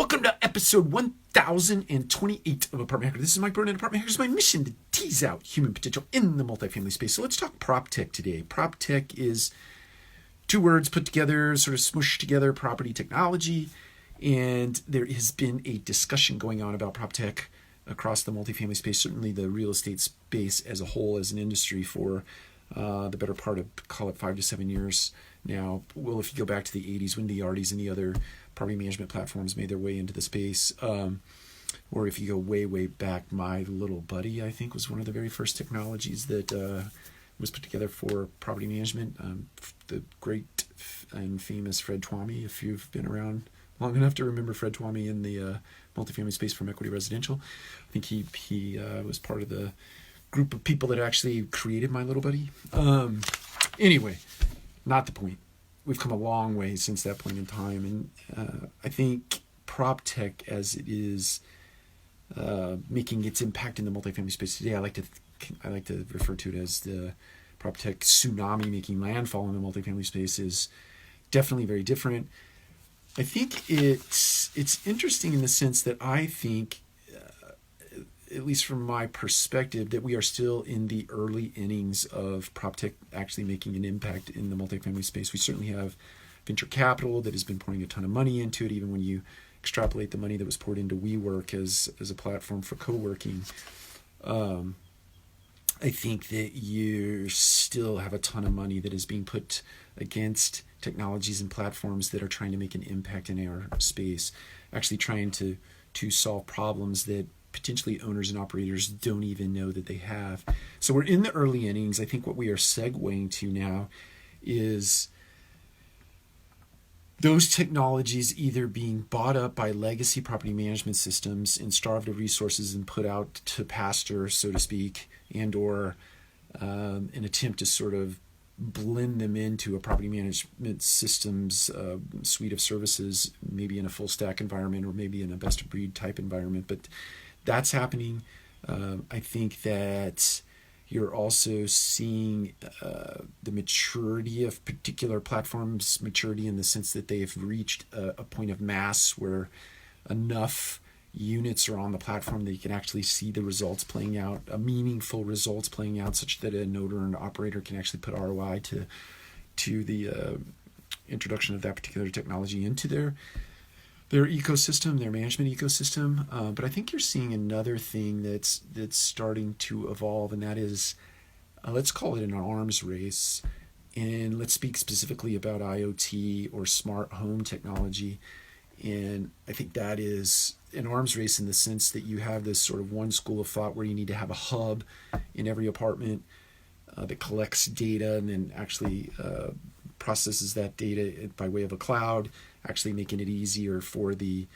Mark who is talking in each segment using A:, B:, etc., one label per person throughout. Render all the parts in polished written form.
A: Welcome to episode 1028 of Apartment Hacker. This is Mike Burnett, Apartment Hacker. It's my mission to tease out human potential in the multifamily space. So let's talk PropTech today. PropTech is two words put together, sort of smushed together, property technology. And there has been a discussion going on about PropTech across the multifamily space, certainly the real estate space as a whole, as an industry for the better part of, call it 5 to 7 years now. Well, if you go back to the 80s when the Yardies and the other property management platforms made their way into the space, or if you go way, way back, My Little Buddy, I think, was one of the very first technologies that was put together for property management. The great and famous Fred Twomey, if you've been around long enough to remember Fred Twomey in the multifamily space from Equity Residential. I think he was part of the group of people that actually created My Little Buddy. Anyway, not the point. We've come a long way since that point in time, and I think PropTech, as it is making its impact in the multifamily space today, I like to refer to it as the PropTech tsunami making landfall in the multifamily space, is definitely very different. I think it's interesting in the sense that I think, at least from my perspective, that we are still in the early innings of PropTech actually making an impact in the multifamily space. We certainly have venture capital that has been pouring a ton of money into it, even when you extrapolate the money that was poured into WeWork as a platform for co-working. I think that you still have a ton of money that is being put against technologies and platforms that are trying to make an impact in our space, actually trying to solve problems that potentially owners and operators don't even know that they have. So we're in the early innings. I think what we are segueing to now is those technologies either being bought up by legacy property management systems and starved of resources and put out to pasture, so to speak, and or an attempt to sort of blend them into a property management systems suite of services, maybe in a full stack environment or maybe in a best of breed type environment. But that's happening. I think that you're also seeing the maturity of particular platforms, maturity in the sense that they've reached a point of mass where enough units are on the platform that you can actually see the results playing out, meaningful results playing out, such that an owner and operator can actually put ROI to the introduction of that particular technology into their ecosystem, their management ecosystem. But I think you're seeing another thing that's starting to evolve, and that is, let's call it an arms race. And let's speak specifically about IoT or smart home technology. And I think that is an arms race in the sense that you have this sort of one school of thought where you need to have a hub in every apartment that collects data and then actually processes that data by way of a cloud, actually making it easier for the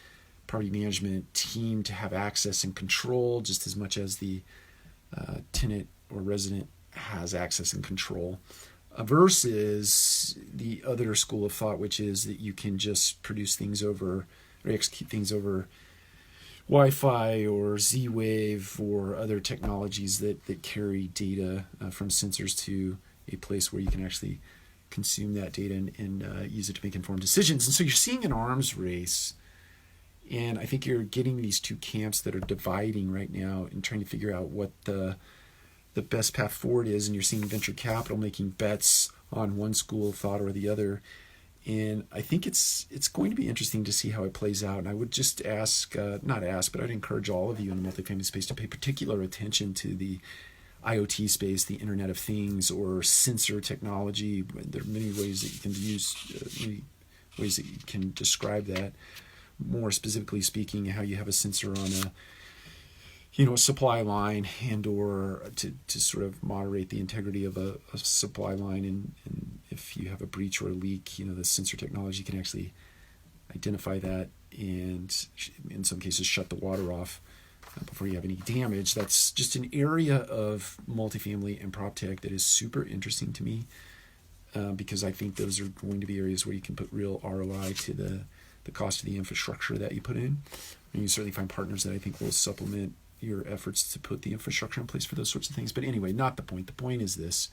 A: property management team to have access and control just as much as the tenant or resident has access and control, versus the other school of thought, which is that you can just produce things over or execute things over Wi-Fi or Z-Wave or other technologies that carry data from sensors to a place where you can actually consume that data and use it to make informed decisions. And so you're seeing an arms race, and I think you're getting these two camps that are dividing right now and trying to figure out what the best path forward is. And you're seeing venture capital making bets on one school of thought or the other. And I think it's going to be interesting to see how it plays out. And I would just but I'd encourage all of you in the multifamily space to pay particular attention to the IoT space, the Internet of Things, or sensor technology. There are many ways that you can use, many ways that you can describe that. More specifically speaking, how you have a sensor on a supply line, and or to sort of moderate the integrity of a supply line, and if you have a breach or a leak, the sensor technology can actually identify that and in some cases shut the water off before you have any damage. That's just an area of multifamily and PropTech that is super interesting to me, because I think those are going to be areas where you can put real ROI to the cost of the infrastructure that you put in. And you certainly find partners that I think will supplement your efforts to put the infrastructure in place for those sorts of things. But anyway, not the point. The point is this.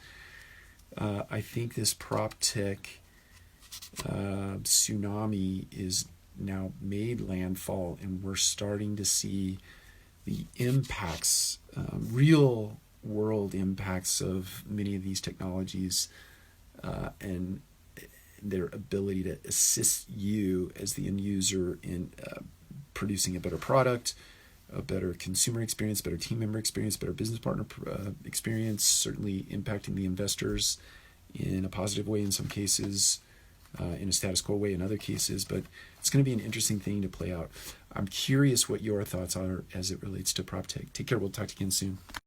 A: I think this PropTech tsunami is now made landfall, and we're starting to see the impacts, real world impacts of many of these technologies, and their ability to assist you as the end user in producing a better product, a better consumer experience, better team member experience, better business partner experience, certainly impacting the investors in a positive way in some cases, in a status quo way in other cases. But it's going to be an interesting thing to play out. I'm curious what your thoughts are as it relates to PropTech. Take care. We'll talk to you again soon.